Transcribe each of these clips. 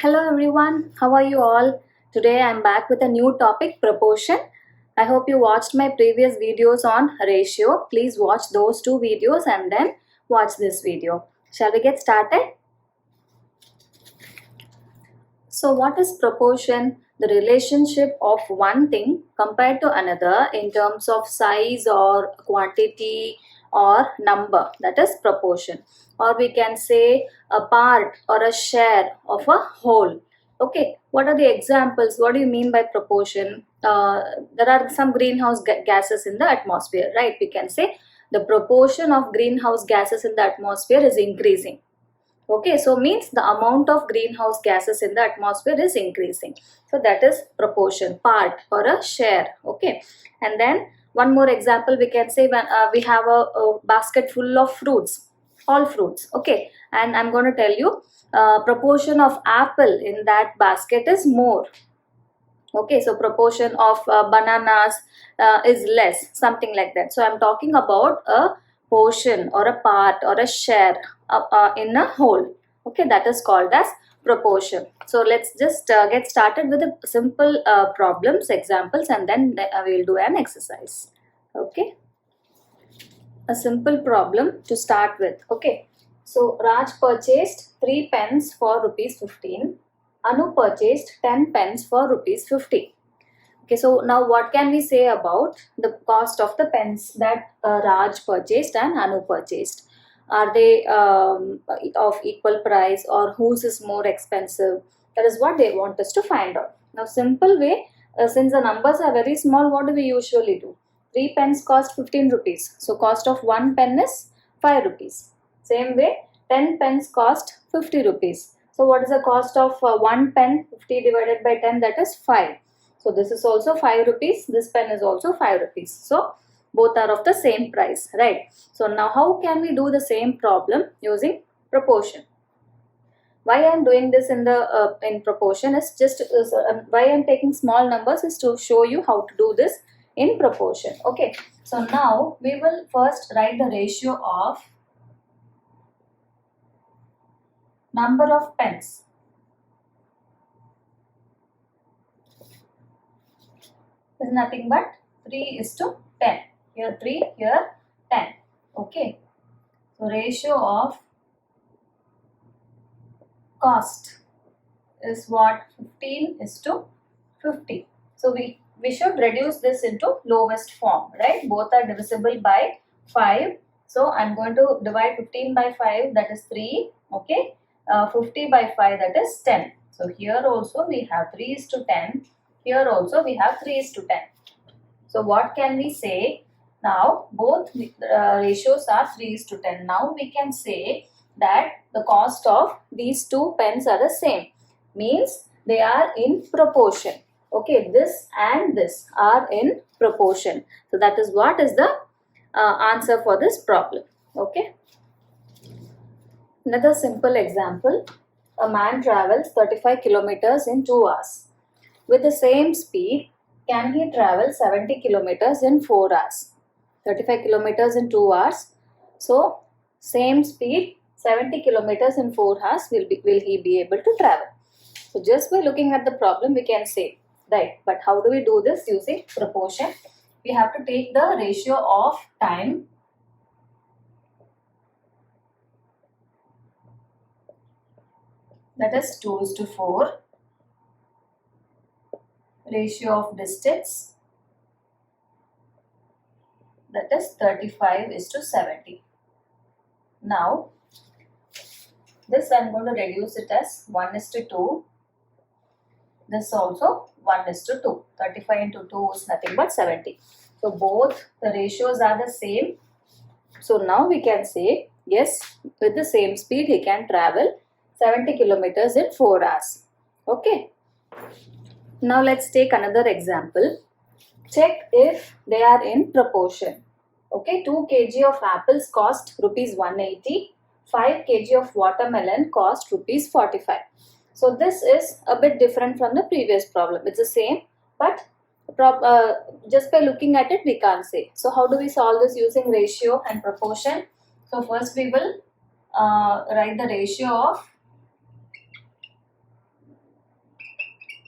Hello everyone, how are you all? Today I'm back with a new topic, proportion. I hope you watched my previous videos on ratio. Please watch those two videos and then watch this video. Shall we get started? So what is proportion? The relationship of one thing compared to another in terms of size or quantity or number. That is proportion. Or we can say a part or a share of a whole. Okay, what are the examples? What do you mean by proportion? There are some greenhouse gases in the atmosphere, right? We can say the proportion of greenhouse gases in the atmosphere is increasing. Okay, so means the amount of greenhouse gases in the atmosphere is increasing. So that is proportion, part or a share. Okay, and then one more example we can say when we have a basket full of fruits, all fruits. Okay, and I'm going to tell you proportion of apple in that basket is more. Okay, so proportion of bananas is less, something like that. So I'm talking about a portion or a part or a share in a whole. Okay, that is called as proportion. So let's just get started with the simple problems, examples, and then we'll do an exercise. Okay, a simple problem to start with. Okay, so Raj purchased 3 pens for rupees 15. Anu purchased 10 pens for rupees 50. Okay, so now what can we say about the cost of the pens that Raj purchased and Anu purchased? Are they of equal price, or whose is more expensive? That is what they want us to find out. Now, simple way, since the numbers are very small, what do we usually do? 3 pens cost 15 rupees. So, cost of 1 pen is 5 rupees. Same way, 10 pens cost 50 rupees. So, what is the cost of 1 pen? 50 divided by 10, that is 5. So this is also 5 rupees. This pen is also 5 rupees. So both are of the same price, right? So now how can we do the same problem using proportion? Why I am doing this in proportion is just why I am taking small numbers is to show you how to do this in proportion. Okay. So now we will first write the ratio of number of pens. Is nothing but 3:10. Here 3, here 10. Okay. So ratio of cost is what? 15:50. So we should reduce this into lowest form, right? Both are divisible by 5. So I'm going to divide 15 by 5, that is 3. Okay. 50 by 5, that is 10. So here also we have 3:10. Here also we have 3:10. So what can we say? Now both ratios are 3:10. Now we can say that the cost of these two pens are the same. Means they are in proportion. Okay, this and this are in proportion. So that is what is the answer for this problem. Okay. Another simple example. A man travels 35 kilometers in 2 hours. With the same speed, can he travel 70 kilometers in 4 hours? 35 kilometers in 2 hours. So, same speed, 70 kilometers in 4 hours will he be able to travel? So, just by looking at the problem, we can say, right, but how do we do this using proportion? We have to take the ratio of time that is 2:4, ratio of distance that is 35:70. Now, this I am going to reduce it as 1:2. This also 1:2. 35 into 2 is nothing but 70. So both the ratios are the same. So now we can say, yes, with the same speed he can travel 70 kilometers in 4 hours. Okay. Now let's take another example. Check if they are in proportion. Okay, 2 kg of apples cost rupees 180. 5 kg of watermelon cost rupees 45. So this is a bit different from the previous problem. It's the same, but just by looking at it we can't say. So how do we solve this using ratio and proportion? So first we will write the ratio of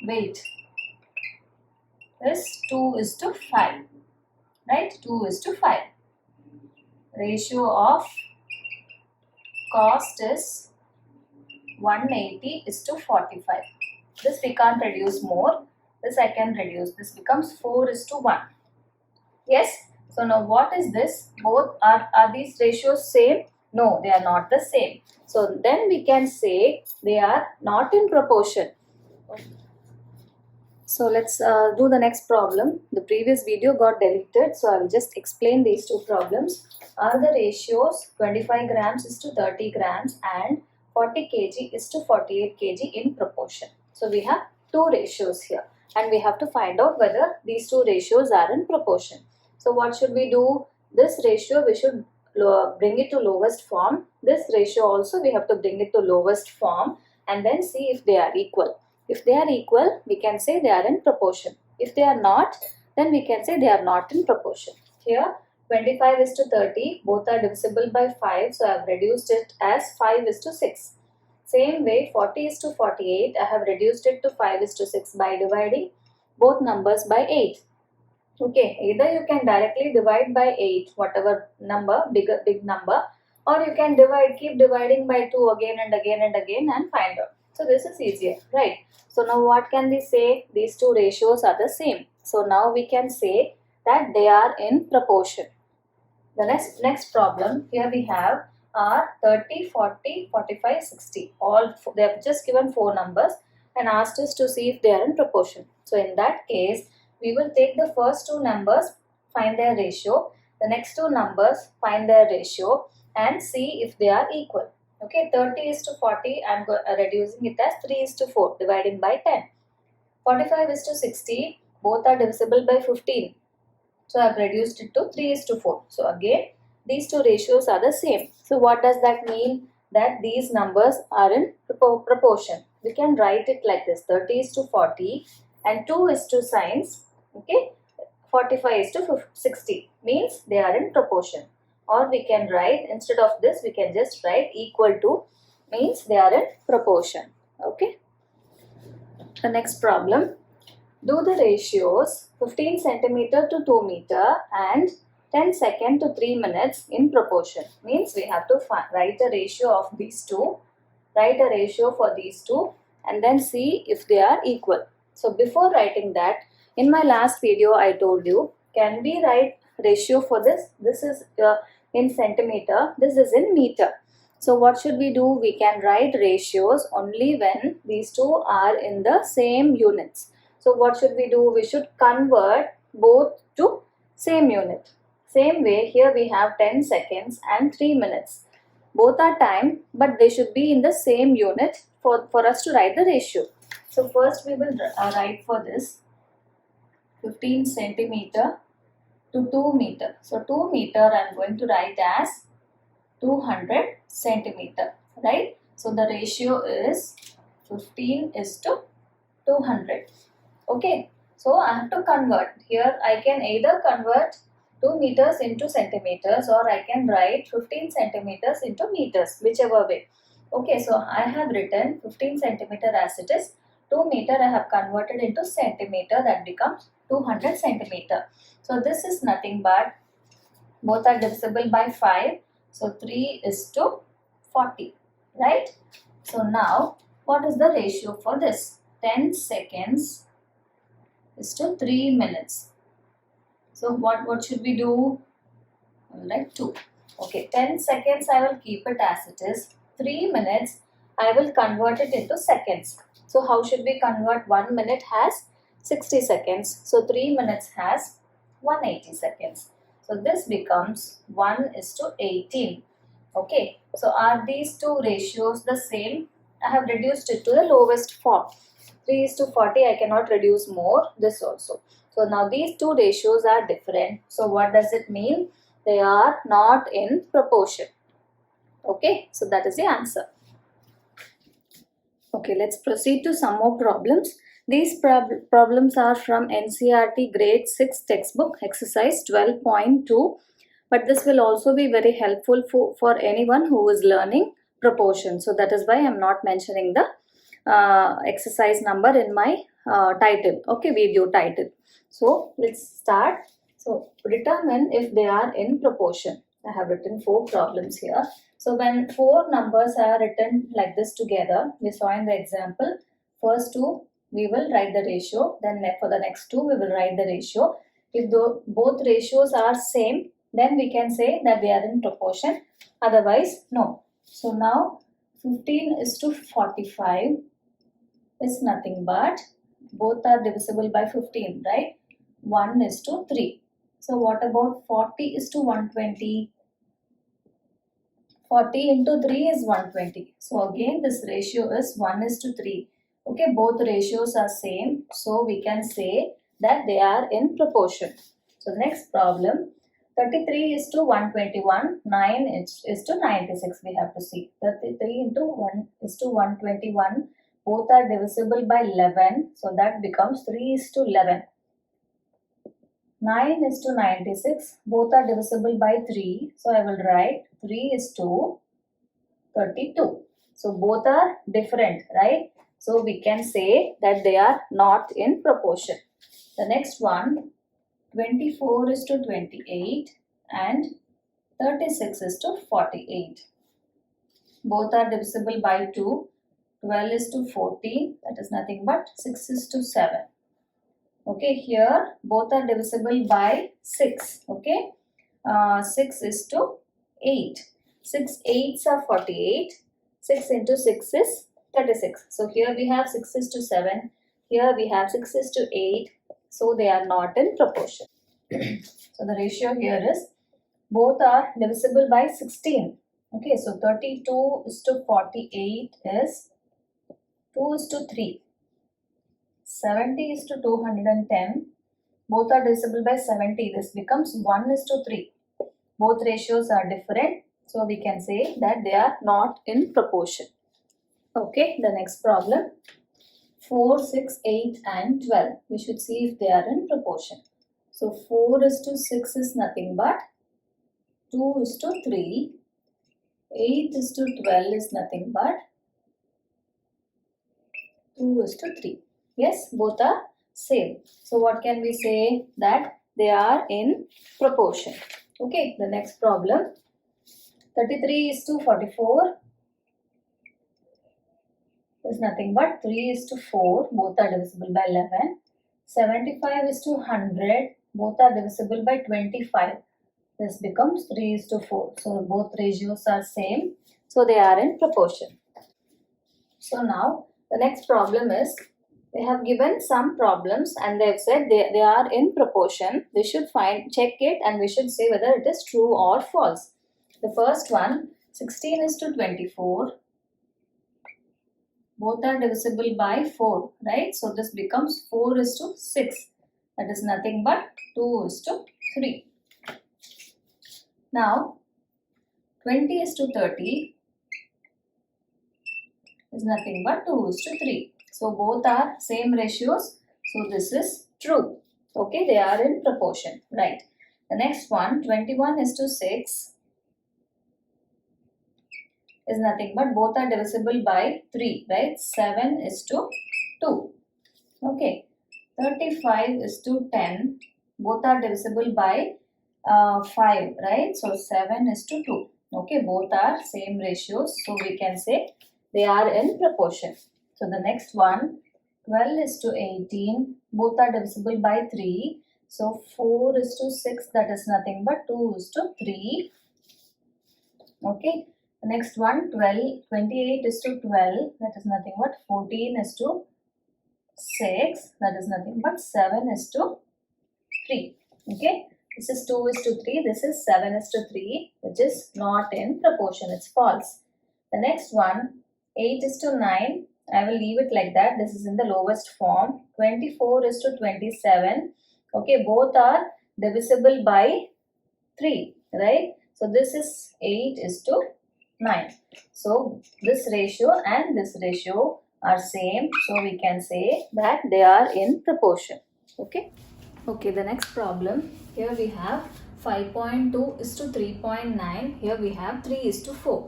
weight is 2:5, right? 2:5. Ratio of cost is 180:45. This we can't reduce more. This I can reduce. This becomes 4:1. Yes. So now what is this? Both are these ratios same? No, they are not the same. So then we can say they are not in proportion. So let's do the next problem. The previous video got deleted, so I will just explain these two problems. Are the ratios 25 grams is to 30 grams and 40 kg is to 48 kg in proportion? So we have two ratios here and we have to find out whether these two ratios are in proportion. So what should we do? This ratio we should bring it to lowest form. This ratio also we have to bring it to lowest form and then see if they are equal. If they are equal, we can say they are in proportion. If they are not, then we can say they are not in proportion. Here 25:30, both are divisible by 5, so I have reduced it as 5:6. Same way 40:48, I have reduced it to 5:6 by dividing both numbers by 8. Okay, either you can directly divide by 8, whatever number, big number, or you can keep dividing by 2 again and again and again and find out. So this is easier, right? So now what can we say? These two ratios are the same. So now we can say that they are in proportion. The next problem here we have are 30, 40, 45, 60. They have just given 4 numbers and asked us to see if they are in proportion. So in that case, we will take the first two numbers, find their ratio. The next two numbers, find their ratio and see if they are equal. Okay, 30:40, I am reducing it as 3:4, dividing by 10. 45:60, both are divisible by 15. So I have reduced it to 3:4. So again, these two ratios are the same. So what does that mean? That these numbers are in proportion. We can write it like this: 30:40 and 2:, okay, 45:60 means they are in proportion. Or we can write, instead of this, we can just write equal to, means they are in proportion. Okay. The next problem. Do the ratios 15 centimeter to 2 meter and 10 second to 3 minutes in proportion. Means we have to write a ratio of these two. Write a ratio for these two and then see if they are equal. So before writing that, in my last video I told you, can we write ratio for this? This is in centimeter, this is in meter. So what should we do? We can write ratios only when these two are in the same units. So what should we do? We should convert both to same unit. Same way, here we have 10 seconds and 3 minutes. Both are time, but they should be in the same unit for us to write the ratio. So first we will write for this 15 centimeter to 2 meter. So 2 meter I am going to write as 200 centimeter, right? So the ratio is 15:200. Okay, so I have to convert. Here I can either convert 2 meters into centimeters or I can write 15 centimeters into meters, whichever way. Okay, so I have written 15 centimeter as it is. 2 meter I have converted into centimeter, that becomes 200 centimeter. So this is nothing but, both are divisible by 5. So 3:40, right? So now what is the ratio for this? 10 seconds is to 3 minutes. So what should we do? I will write 2. Okay, 10 seconds I will keep it as it is. 3 minutes I will convert it into seconds. So how should we convert? 1 minute has 60 seconds. So 3 minutes has 180 seconds. So this becomes 1:18. Okay, so are these two ratios the same? I have reduced it to the lowest form. 3:40 I cannot reduce more, this also. So now these two ratios are different. So what does it mean? They are not in proportion. Okay, so that is the answer. Okay, let's proceed to some more problems. These problems are from NCERT grade 6 textbook exercise 12.2. But this will also be very helpful for anyone who is learning proportion. So that is why I am not mentioning the exercise number in my title, okay, video title. So let's start. So determine if they are in proportion. I have written 4 problems here. So when 4 numbers are written like this together, we saw in the example, first 2 we will write the ratio, then for the next 2 we will write the ratio. If both ratios are same, then we can say that they are in proportion, otherwise no. So now 15 is to 45 is nothing but both are divisible by 15, right? 1 is to 3. So what about 40 is to 120? 40 into 3 is 120. So again this ratio is 1 is to 3. Okay, both ratios are same. So we can say that they are in proportion. So the next problem, 33 is to 121, 9 is to 96 we have to see. 33 into 1 is to 121. Both are divisible by 11. So that becomes 3 is to 11. 9 is to 96. Both are divisible by 3. So I will write 3 is to 32. So both are different, right? So we can say that they are not in proportion. The next one, 24 is to 28 and 36 is to 48. Both are divisible by 2. 12 is to 14, that is nothing but 6 is to 7. Okay, here both are divisible by 6. Okay, 6 is to 8. 6 8s are 48. 6 into 6 is 36. So here we have 6 is to 7. Here we have 6 is to 8. So they are not in proportion. So the ratio here is both are divisible by 16. Okay, so 32 is to 48 is 2 is to 3. 70 is to 210. Both are divisible by 70. This becomes 1 is to 3. Both ratios are different. So we can say that they are not in proportion. Okay, the next problem. 4, 6, 8 and 12. We should see if they are in proportion. So 4 is to 6 is nothing but 2 is to 3. 8 is to 12 is nothing but 2 is to 3. Yes, both are same. So what can we say? That they are in proportion. Okay, the next problem. 33 is to 44 is nothing but 3 is to 4. Both are divisible by 11. 75 is to 100. Both are divisible by 25. This becomes 3 is to 4. So both ratios are same. So they are in proportion. So now the next problem is, they have given some problems and they have said they are in proportion. We should check it and we should say whether it is true or false. The first one, 16 is to 24. Both are divisible by 4, right? So this becomes 4 is to 6. That is nothing but 2 is to 3. Now, 20 is to 30 is nothing but 2 is to 3. So both are same ratios. So this is true. Okay, they are in proportion, right? The next one, 21 is to 6 is nothing but both are divisible by 3, right? 7 is to 2. Okay, 35 is to 10. Both are divisible by 5, right? So 7 is to 2. Okay, both are same ratios. So we can say they are in proportion. So the next one, 12 is to 18. Both are divisible by 3. So 4 is to 6, that is nothing but 2 is to 3. Okay. The next one, 28 is to 12. That is nothing but 14 is to 6. That is nothing but 7 is to 3. Okay. This is 2 is to 3. This is 7 is to 3, which is not in proportion. It's false. The next one, 8 is to 9. I will leave it like that. This is in the lowest form. 24 is to 27. Okay, both are divisible by 3, right? So this is 8 is to 9. So this ratio and this ratio are same. So we can say that they are in proportion. Okay. Okay, the next problem. Here we have 5.2 is to 3.9. Here we have 3 is to 4.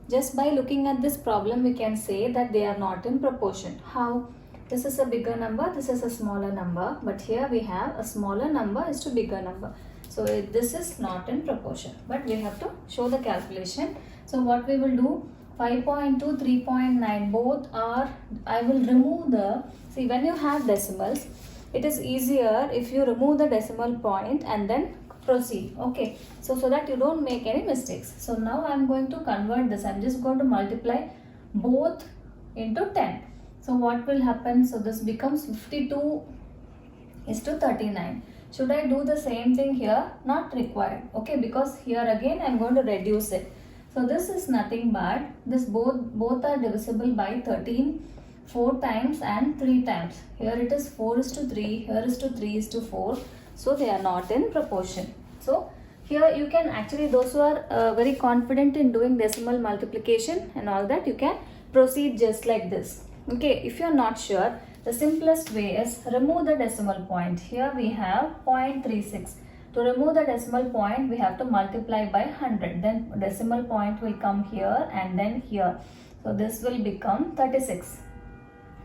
Just by looking at this problem, we can say that they are not in proportion. How? This is a bigger number, this is a smaller number, but here we have a smaller number is to bigger number. So this is not in proportion, but we have to show the calculation. So what we will do, 5.2, 3.9, both are, I will remove the, see when you have decimals, it is easier if you remove the decimal point and then proceed. Okay, so that you don't make any mistakes. So now I am going to convert this. I am just going to multiply both into 10. So what will happen? So this becomes 52 is to 39. Should I do the same thing here? Not required. Okay, because here again I am going to reduce it. So this is nothing but this both are divisible by 13 4 times and 3 times. Here it is 4 is to 3, here is to 3 is to 4. So they are not in proportion. So here you can actually, those who are very confident in doing decimal multiplication and all that, you can proceed just like this. Okay, if you are not sure, the simplest way is remove the decimal point. Here we have 0.36. To remove the decimal point, we have to multiply by 100. Then decimal point will come here and then here. So this will become 36.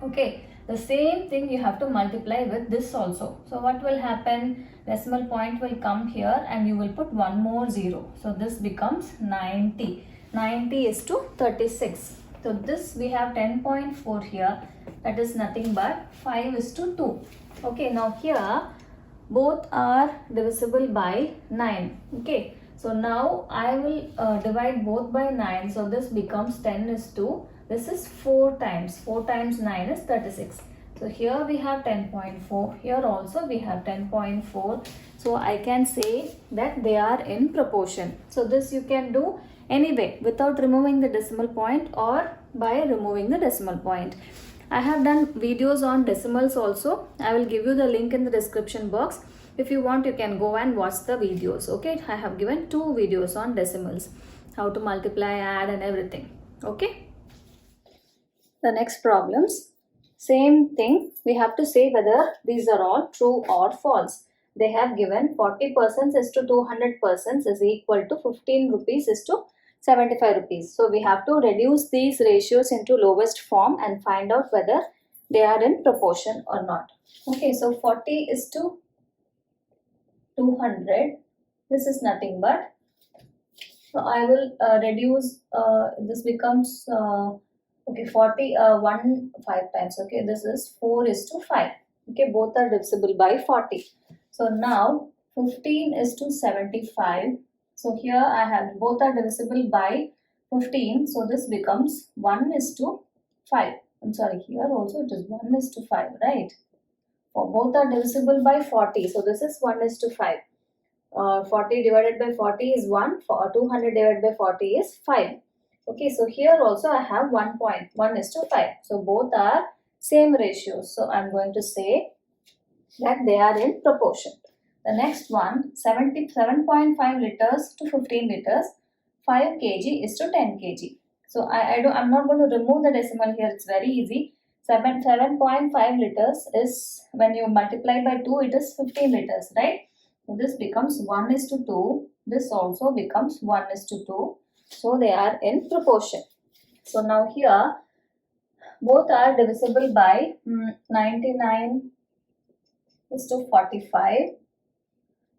Okay, the same thing you have to multiply with this also. So what will happen? Decimal point will come here and you will put one more 0. So this becomes 90. 90 is to 36. So this we have 10.4 here. That is nothing but 5 is to 2. Okay, now here both are divisible by 9. Okay, so now I will divide both by 9. So this becomes 10 is to, this is 4 times. 4 times 9 is 36. So here we have 10.4. Here also we have 10.4. So I can say that they are in proportion. So this you can do anyway without removing the decimal point or by removing the decimal point. I have done videos on decimals also. I will give you the link in the description box. If you want, you can go and watch the videos. Okay, I have given 2 videos on decimals, how to multiply, add and everything. Okay. The next problems, same thing. We have to say whether these are all true or false. They have given 40% is to 200% is equal to 15 rupees is to 75 rupees. So we have to reduce these ratios into lowest form and find out whether they are in proportion or not. Okay, so 40 is to 200. This is nothing but, so I will reduce, this becomes, okay, 40, 1 5 times. Okay, this is 4 is to 5. Okay, both are divisible by 40. So now 15 is to 75. So here I have both are divisible by 15. So this becomes 1 is to 5. I'm sorry, here also it is 1 is to 5, right? For both are divisible by 40. So this is 1 is to 5. 40 divided by 40 is 1. For 200 divided by 40 is 5. Okay, so here also I have 1 is to 5. So both are same ratios. So I'm going to say that they are in proportion. The next one, 77.5 liters to 15 liters, 5 kg is to 10 kg. So I'm not going to remove the decimal here. It's very easy. 7.5 liters is, when you multiply by 2, it is 15 liters, right? So this becomes 1 is to 2. This also becomes 1 is to 2. So they are in proportion. So now here both are divisible by 99 is to 45.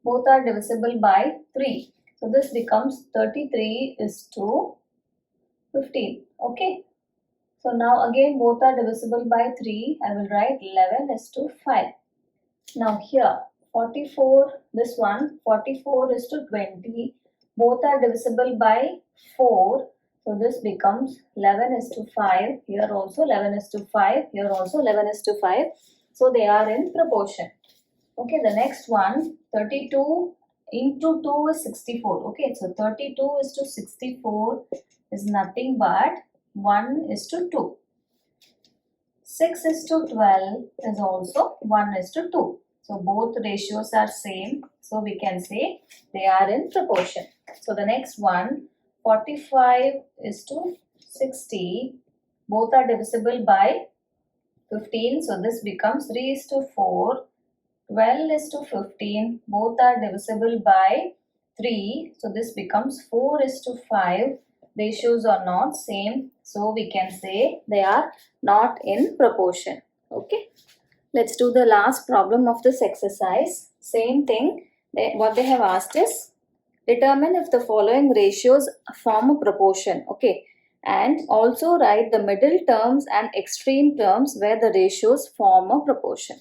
Both are divisible by 3. So this becomes 33 is to 15. Okay. So now again both are divisible by 3. I will write 11 is to 5. Now here 44, this one 44 is to 20. Both are divisible by 4. So this becomes 11 is to 5. Here also 11 is to 5. Here also 11 is to 5. So they are in proportion. Okay, the next one, 32 into 2 is 64. Okay, so 32 is to 64 is nothing but 1 is to 2. 6 is to 12 is also 1 is to 2. So both ratios are same. So we can say they are in proportion. So the next one, 45 is to 60. Both are divisible by 15. So this becomes 3 is to 4. 12 is to 15. Both are divisible by 3. So this becomes 4 is to 5. Ratios are not same. So we can say they are not in proportion. Okay, let's do the last problem of this exercise. Same thing. What they have asked is determine if the following ratios form a proportion. Okay, and also write the middle terms and extreme terms where the ratios form a proportion.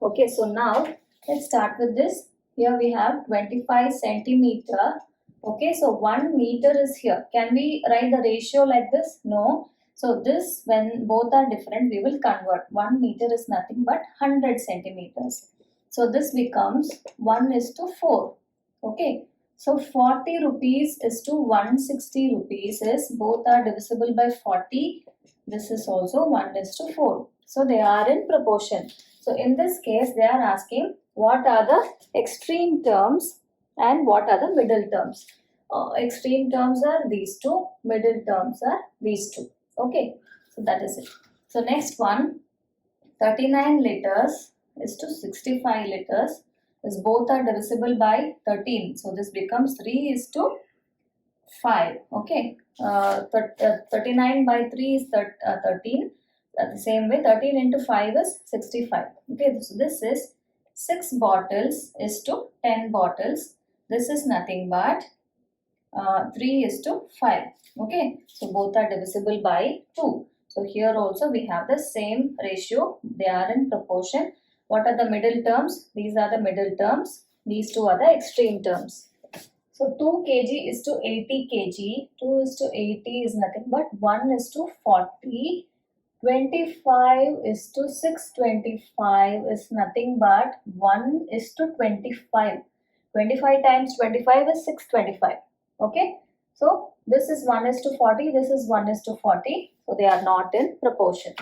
Okay, so now let's start with this. Here we have 25 centimeter. Okay, so 1 meter is here. Can we write the ratio like this? No. So this, when both are different, we will convert. 1 meter is nothing but 100 centimeters. So this becomes 1 is to 4. Okay. So 40 rupees is to 160 rupees is both are divisible by 40. This is also 1 is to 4. So they are in proportion. So in this case, they are asking what are the extreme terms and what are the middle terms. Extreme terms are these two, middle terms are these two. Okay, so that is it. So next one, 39 liters is to 65 liters. This both are divisible by 13. So this becomes 3 is to 5. Okay, 39 by 3 is 13. The same way 13 into 5 is 65. Okay, so this is 6 bottles is to 10 bottles. This is nothing but 3 is to 5. Okay, so both are divisible by 2. So here also we have the same ratio. They are in proportion. What are the middle terms? These are the middle terms. These two are the extreme terms. So 2 kg is to 80 kg. 2 is to 80 is nothing but 1 is to 40. 25 is to 625 is nothing but 1 is to 25. 25 times 25 is 625. Okay. So this is 1 is to 40. This is 1 is to 40. So they are not in proportion.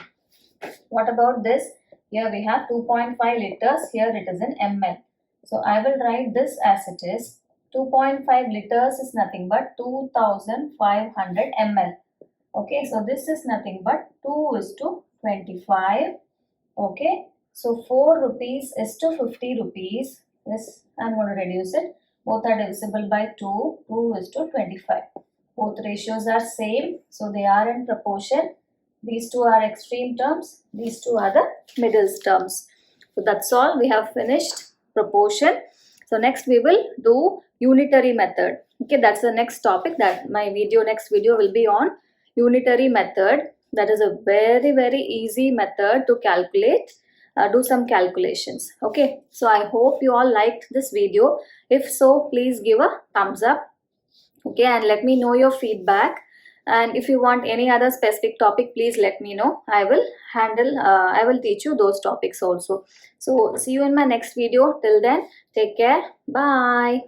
What about this? Here we have 2.5 liters. Here it is in ml. So I will write this as it is. 2.5 liters is nothing but 2500 ml. Okay, so this is nothing but 2 is to 25. Okay, so 4 rupees is to 50 rupees. This I am going to reduce it. Both are divisible by 2. 2 is to 25. Both ratios are same. So they are in proportion. These two are extreme terms. These two are the middle terms. So that's all. We have finished proportion. So next we will do unitary method. Okay, that's the next topic that my next video will be on unitary method. That is a very easy method to calculate, do some calculations. Okay, so I hope you all liked this video. If so, please give a thumbs up. Okay, and let me know your feedback. And if you want any other specific topic, please let me know. I will teach you those topics also. So see you in my next video. Till then, take care. Bye.